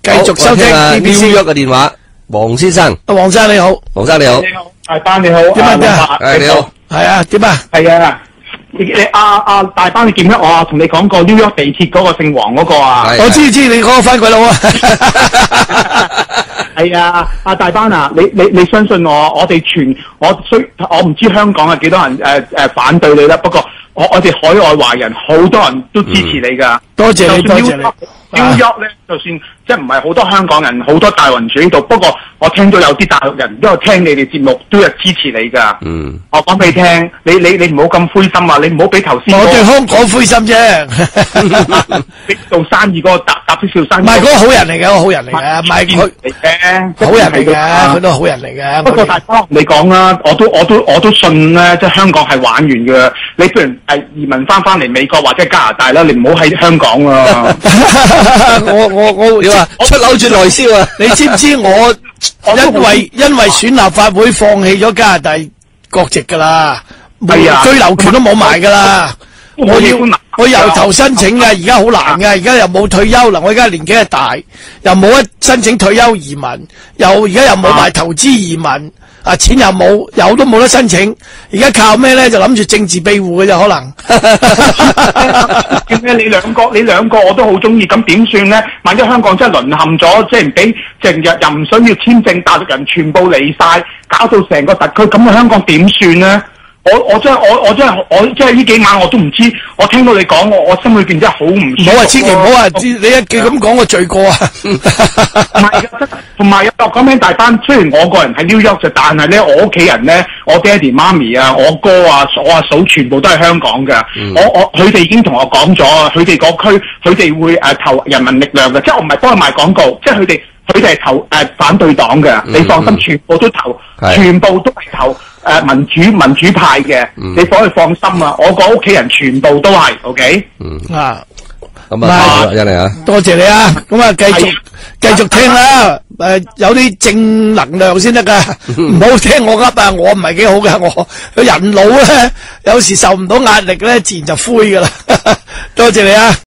繼續收聽 New York 嘅電話，黃先生。黃生你好，黃生你好，你好，大班你好，點啊點啊，你好，係啊點啊，係啊，你大班你記唔記得我同你講過 New York 地鐵嗰個姓黃嗰個啊？我知你嗰個番鬼佬啊。係啊，大班啊，你相信我，我唔知香港係幾多人反對你啦，不過我哋海外華人好多人都支持你㗎。多謝你，多謝你。New York 咧，就算即係唔係好多香港人，好多大雲住呢度。不過我聽到有啲大陸人因為聽你哋節目都有支持你㗎。我講俾你聽，你唔好咁灰心啊！你唔好俾頭先。我對香港灰心啫。你做生意嗰個搭啲小生意。唔係嗰個好人嚟嘅，好人嚟嘅，唔係佢嚟嘅，好人嚟嘅，佢都係好人嚟嘅。不過大家你講啦，我都信咧，即係香港係玩完嘅。你不如移民翻嚟美國或者加拿大啦，你唔好喺香港啊！我你話出樓轉內銷啊？你知唔知我因為選立法會放棄咗加拿大國籍噶啦，居留權都冇埋噶啦。我由頭申請嘅，而家好難嘅，而家又冇退休啦。我而家年紀係大，又冇得申請退休移民，而家又冇埋投資移民。錢又冇，有都冇得申請。而家靠咩咧？就諗住政治庇護嘅啫，可能。叫咩？你兩個我都好中意，咁點算咧？萬一香港真係淪陷咗，即係唔俾成日又唔想要簽證，大陸人全部嚟晒，搞到成個特區，咁香港點算咧？我真係呢幾晚我都唔知，我聽到你講我心裏邊真係好唔舒服。唔好千祈唔好話，你一句咁講我罪過啊！同埋我講緊大班，雖然我個人喺 New York 啫，但係咧我屋企人咧，我爹哋媽咪啊，我哥啊，我阿嫂全部都係香港嘅。佢哋已經同我講咗，佢哋嗰區佢哋會投人民力量嘅，即係我唔係幫佢賣廣告，即係佢哋係投反對黨嘅。你放心，全部都投，全部都係投民主派嘅。你可以放心啊！我個屋企人全部都係 OK。咁啊，多謝你啊！多謝你啊！咁啊，繼續聽啦。有啲正能量先得噶，唔好聽我噏啊！我唔係幾好噶，我人老咧，有時受唔到壓力咧，自然就灰噶啦。多謝你啊！